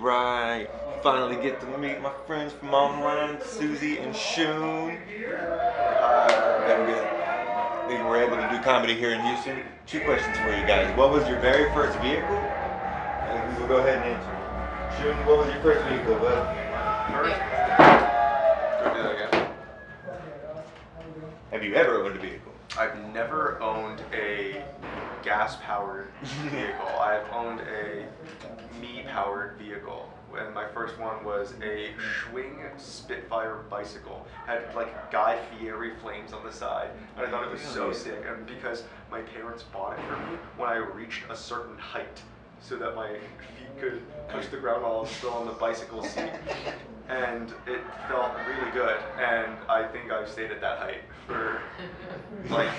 Alright, finally get to meet my friends from online, Susie and Schune. We were able to do comedy here in Houston. Two questions for you guys. What was your very first vehicle? And we will go ahead and answer. Schune, what was your first vehicle, bud? First? Go do that again. Have you ever owned a vehicle? I've never owned a gas-powered vehicle. I've owned a me-powered vehicle. And my first one was a Schwing Spitfire bicycle. Had like Guy Fieri flames on the side. And I thought it was so sick. And because my parents bought it for me when I reached a certain height, so that my feet could touch the ground while I was still on the bicycle seat. And it felt really good. And I think I've stayed at that height for like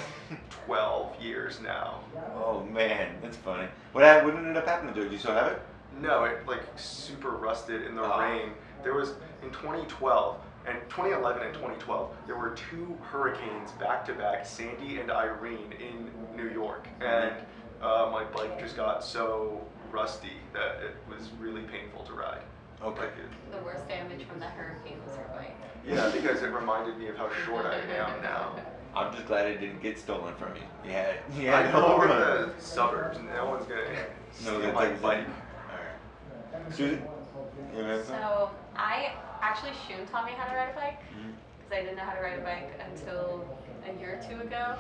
12 years now. Oh man, that's funny. What ended up happening to it? Do you still have it? No, it like super rusted in the rain. There was in 2012 and 2011 and 2012, there were two hurricanes back to back, Sandy and Irene in New York. And my bike just got so rusty that it was really painful to ride. Okay. The worst damage from the hurricane was your bike. Yeah, because it reminded me of how short I am now. I'm just glad it didn't get stolen from you. I know we're in the suburbs, and no one's gonna steal my bike. Alright. Susan? You have something? So Schune taught me how to ride a bike because I didn't know how to ride a bike until a year or two ago.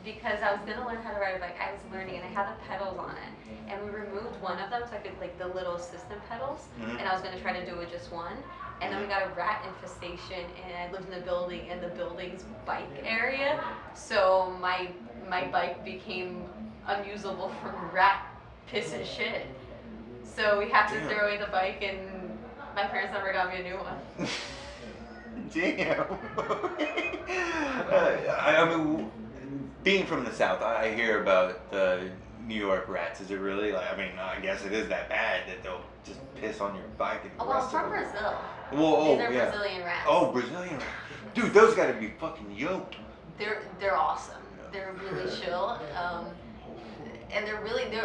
Because I was gonna learn how to ride a bike, I was learning and I had the pedals on it, and we removed one of them so I could like the little assistant pedals, and I was gonna try to do it just one, and then we got a rat infestation, and I lived in the building in the building's bike area, so my bike became unusable from rat piss and shit. So we had to throw away the bike, and my parents never got me a new one. Damn. I mean, being from the South, I hear about the New York rats. Is it really like? I mean, I guess it is that bad that they'll just piss on your bike and Oh, well, I'm from Brazil. Whoa, These are Brazilian rats. Oh, Brazilian rats. Dude, those gotta be fucking yoked. They're awesome. They're really chill. And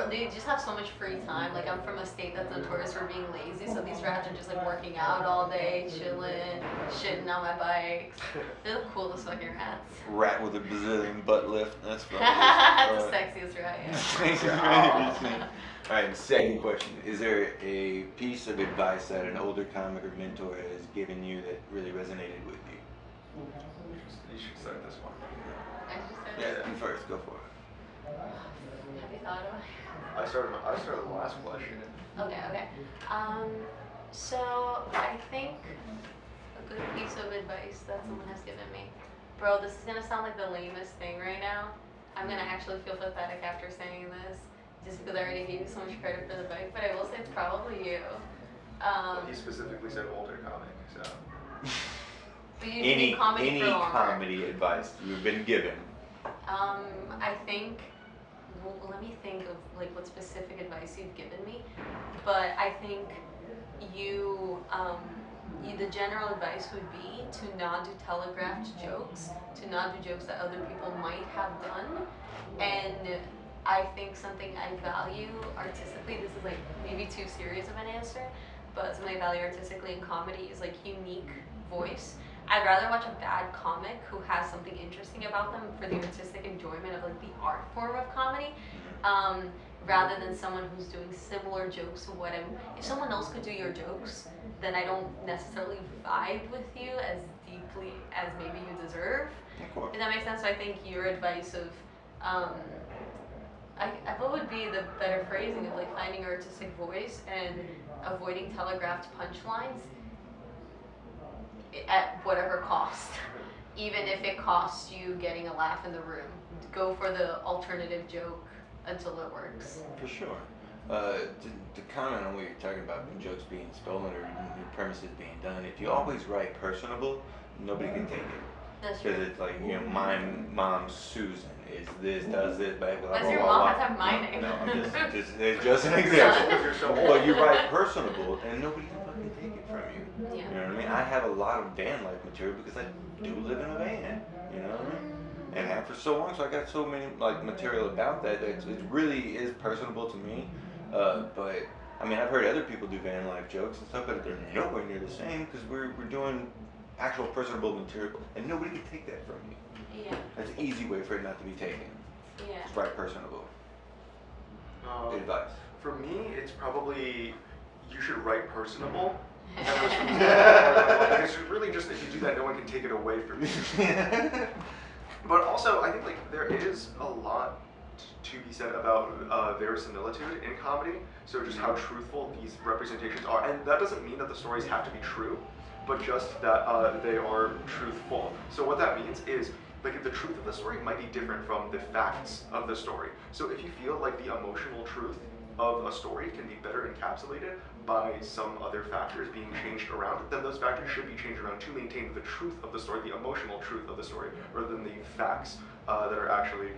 they just have so much free time. Like, I'm from a state that's notorious for being lazy, so these rats are just like working out all day, chilling, shitting on my bikes. They're the coolest fucking rats. Rat with a Brazilian butt lift. That's funny. That's the sexiest rat. Yeah. Alright, second question. Is there a piece of advice that an older comic or mentor has given you that really resonated with you? You should start this one. Yeah, you first. Go for it. Have you thought about it? I started the last question. Okay. So I think a good piece of advice that someone has given me. Bro, this is gonna sound like the lamest thing right now. I'm gonna actually feel pathetic after saying this, just because I already gave you so much credit for the bike, but I will say it's probably you. He specifically said older comic, so. But you do comedy for longer. Comedy advice you've been given? I think. Well, let me think of like what specific advice you've given me, but I think the general advice would be to not do telegraphed jokes, to not do jokes that other people might have done, and I think something I value artistically, this is like maybe too serious of an answer, but something I value artistically in comedy is like unique voice. I'd rather watch a bad comic who has something interesting about them for the artistic enjoyment of like the art form of comedy, rather than someone who's doing similar jokes to what if someone else could do your jokes, then I don't necessarily vibe with you as deeply as maybe you deserve. If that makes sense. So I think your advice of, what would be the better phrasing of like finding your artistic voice and avoiding telegraphed punchlines at whatever cost, even if it costs you getting a laugh in the room. Go for the alternative joke until it works. For sure. To comment on what you're talking about, jokes being stolen or new premises being done, if you always write personable, nobody can take it. That's true. Because it's like, my mom's Susan is this, does this, blah, blah, blah. Does your mom have to have my name? No, it's just an example. But you write personable and nobody can fucking take it from you. Yeah. You know what I mean? I have a lot of van life material because I do live in a van. You know what I mean? And have for so long, so I got so many like material about that it really is personable to me. But I mean, I've heard other people do van life jokes and stuff, but they're nowhere near the same because we're doing actual personable material, and nobody can take that from you. Yeah. That's an easy way for it not to be taken. Yeah. Just write personable. Advice. For me, it's probably you should write personable. And it was for me, and it's really just if you do that, no one can take it away from you. But also, I think like there is a lot to be said about verisimilitude in comedy. So just how truthful these representations are, and that doesn't mean that the stories have to be true, but just that they are truthful. So what that means is, like, the truth of the story might be different from the facts of the story. So if you feel like the emotional truth of a story can be better encapsulated by some other factors being changed around, then those factors should be changed around to maintain the truth of the story, the emotional truth of the story, rather than the facts that are actually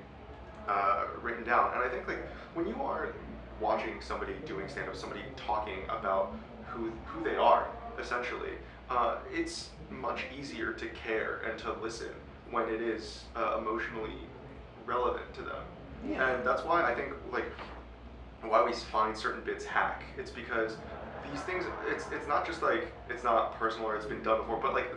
written down. And I think like when you are watching somebody doing stand-up, somebody talking about who they are, essentially, it's much easier to care and to listen when it is emotionally relevant to them. Yeah. And that's why I think like why we find certain bits hack. It's because these things, it's not just like it's not personal or it's been done before, but like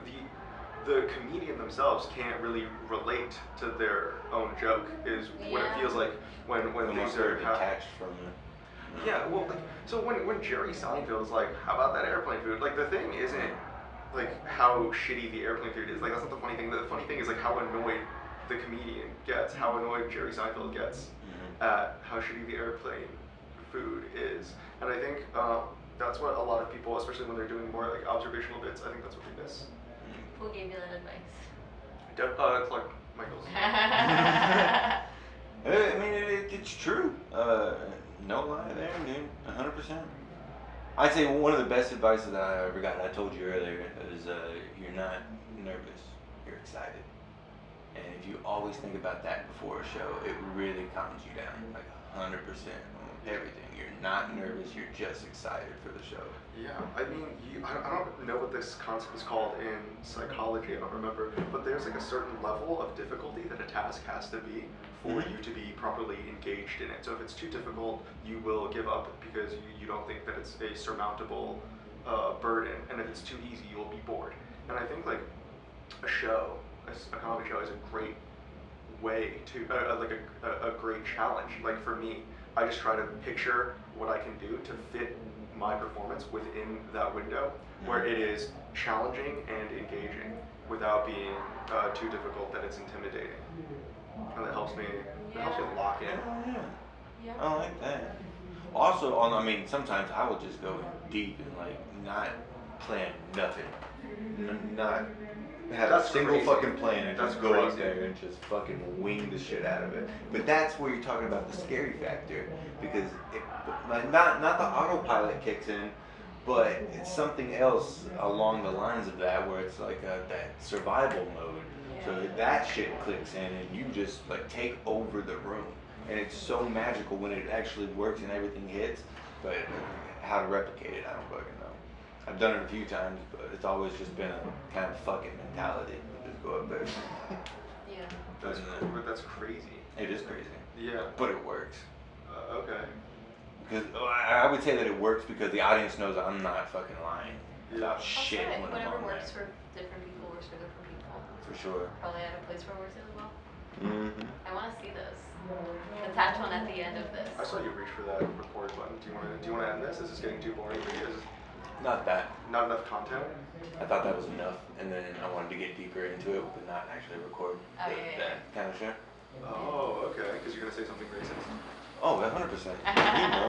the comedian themselves can't really relate to their own joke is what it feels like when things are detached from it. Yeah, well, like, so when Jerry Seinfeld's like, how about that airplane food? Like, the thing isn't like how shitty the airplane food is. Like, that's not the funny thing. The funny thing is like how annoyed the comedian gets, how annoyed Jerry Seinfeld gets at how shitty the airplane food is. And I think that's what a lot of people, especially when they're doing more like observational bits, I think that's what they miss. Who gave you that advice? Clark Michaels. I mean, it's true. No lie there, dude. 100%. I'd say one of the best advice that I ever got, I told you earlier, is you're not nervous, you're excited. And if you always think about that before a show, it really calms you down, like 100% on everything. You're not nervous, you're just excited for the show. Yeah, I mean, I don't know what this concept is called in psychology, I don't remember, but there's like a certain level of difficulty that a task has to be for you to be properly engaged in it. So if it's too difficult, you will give up because you don't think that it's a surmountable burden, and if it's too easy, you'll be bored. And I think like a show, a comedy show is a great way to, like a great challenge. Like for me, I just try to picture what I can do to fit my performance within that window where it is challenging and engaging without being too difficult that it's intimidating. And that helps me, it helps me lock in. Oh, Yeah. I like that. Also, I mean, sometimes I will just go deep and like not plan nothing. Not have That's a single crazy. fucking plan and That's just go up crazy. there and just fucking wing the shit out of it. But that's where you're talking about the scary factor, because like not the autopilot kicks in, but it's something else along the lines of that where it's like that survival mode. So that shit clicks in and you just like take over the room, and it's so magical when it actually works and everything hits. But how to replicate it, I don't fucking know. I've done it a few times, but it's always just been a kind of fucking mentality. Just go up there. Yeah. That's crazy. It is crazy, Yeah. but it works. Okay. Because I would say that it works because the audience knows I'm not fucking lying about shit That's right. when I'm Whatever on works there. for different people works for different people. For sure. Probably at a place where it works as well. Mm-hmm. I want to see this. Attach one at the end of this. I saw you reach for that record button. Do you want to end this? Is this getting too boring for you? Is Not that. not enough content? I thought that was enough, and then I wanted to get deeper into it, but not actually record Oh, yeah. that kind of shit. Oh, okay. Because you're gonna say something racist. Oh, 100%. You know.